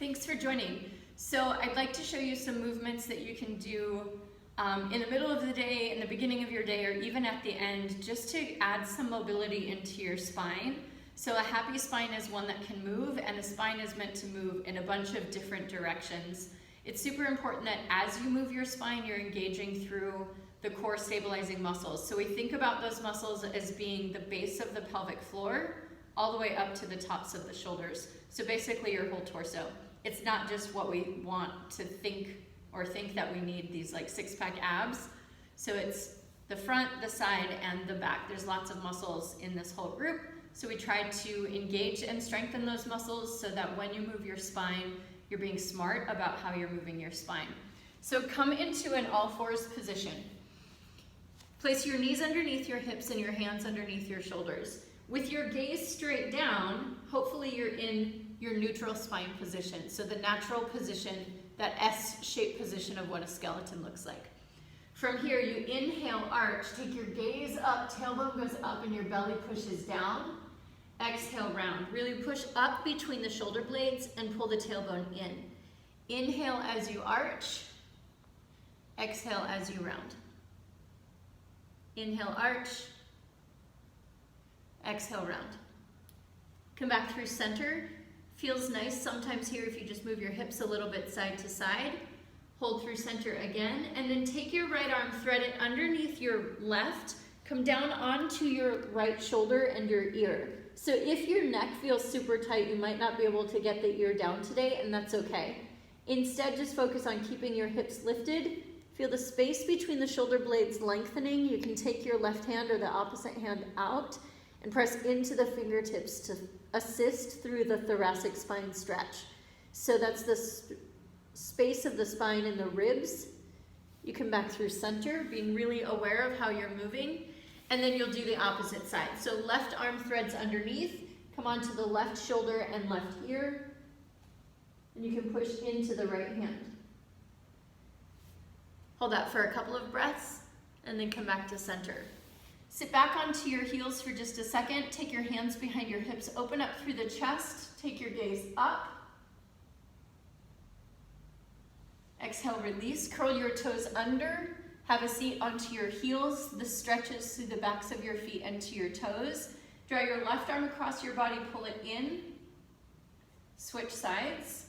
Thanks for joining. So I'd like to show you some movements that you can do in the middle of the day, in the beginning of your day, or even at the end, just to add some mobility into your spine. So a happy spine is one that can move, and the spine is meant to move in a bunch of different directions. It's super important that as you move your spine, you're engaging through the core stabilizing muscles. So we think about those muscles as being the base of the pelvic floor, all the way up to the tops of the shoulders. So basically your whole torso. It's not just what we want to think that we need, these like six-pack abs. So it's the front, the side, and the back. There's lots of muscles in this whole group. So we try to engage and strengthen those muscles so that when you move your spine, you're being smart about how you're moving your spine. So come into an all fours position. Place your knees underneath your hips and your hands underneath your shoulders. With your gaze straight down, hopefully you're in your neutral spine position. So the natural position, that S-shaped position of what a skeleton looks like. From here, you inhale, arch, take your gaze up, tailbone goes up and your belly pushes down. Exhale, round. Really push up between the shoulder blades and pull the tailbone in. Inhale as you arch. Exhale as you round. Inhale, arch. Exhale, round. Come back through center. Feels nice sometimes here if you just move your hips a little bit side to side. Hold through center again, and then take your right arm, thread it underneath your left, come down onto your right shoulder and your ear. So if your neck feels super tight, you might not be able to get the ear down today, and that's okay. Instead, just focus on keeping your hips lifted. Feel the space between the shoulder blades lengthening. You can take your left hand or the opposite hand out and press into the fingertips to assist through the thoracic spine stretch. So that's the space of the spine and the ribs. You come back through center, being really aware of how you're moving, and then you'll do the opposite side. So left arm threads underneath, come onto the left shoulder and left ear, and you can push into the right hand. Hold that for a couple of breaths, and then come back to center. Sit back onto your heels for just a second. Take your hands behind your hips, open up through the chest, take your gaze up. Exhale, release, curl your toes under, have a seat onto your heels. This stretches through the backs of your feet and to your toes. Draw your left arm across your body, pull it in. Switch sides.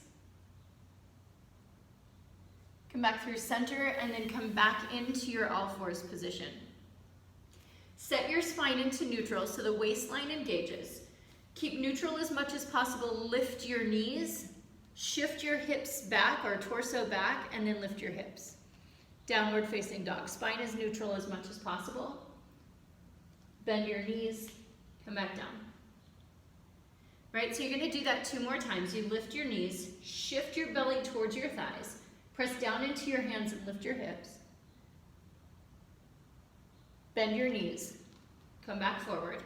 Come back through center and then come back into your all fours position. Set your spine into neutral so the waistline engages. Keep neutral as much as possible. Lift your knees. Shift your hips back or torso back and then lift your hips. Downward facing dog. Spine is neutral as much as possible. Bend your knees. Come back down. Right, so you're going to do that 2 more times. You lift your knees. Shift your belly towards your thighs. Press down into your hands and lift your hips. Bend your knees, come back forward.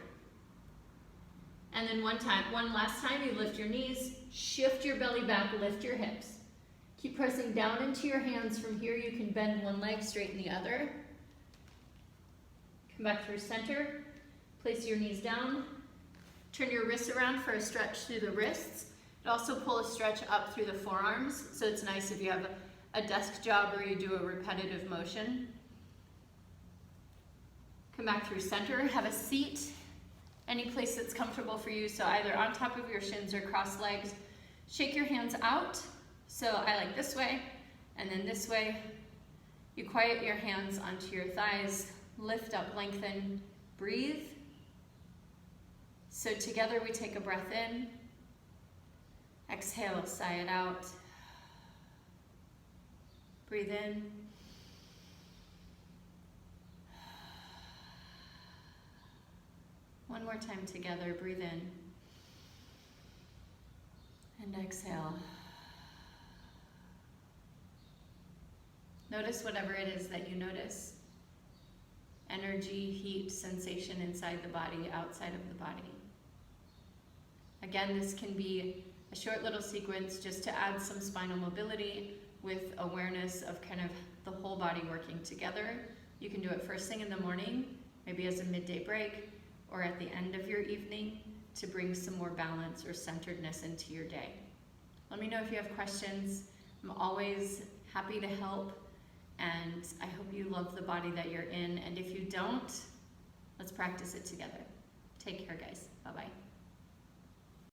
And then one last time, you lift your knees, shift your belly back, lift your hips. Keep pressing down into your hands. From here, you can bend one leg, straighten the other. Come back through center, place your knees down, turn your wrists around for a stretch through the wrists. And also pull a stretch up through the forearms, so it's nice if you have a desk job or you do a repetitive motion. Come back through center, have a seat, any place that's comfortable for you, so either on top of your shins or cross legs. Shake your hands out, so I like this way, and then this way. You quiet your hands onto your thighs, lift up, lengthen, breathe. So together we take a breath in, exhale, sigh it out, breathe in, one more time together, breathe in, and exhale. Notice whatever it is that you notice. Energy, heat, sensation inside the body, outside of the body. Again, this can be a short little sequence just to add some spinal mobility with awareness of kind of the whole body working together. You can do it first thing in the morning, maybe as a midday break, or at the end of your evening to bring some more balance or centeredness into your day. Let me know if you have questions. I'm always happy to help, and I hope you love the body that you're in, and if you don't, let's practice it together. Take care, guys. Bye-bye.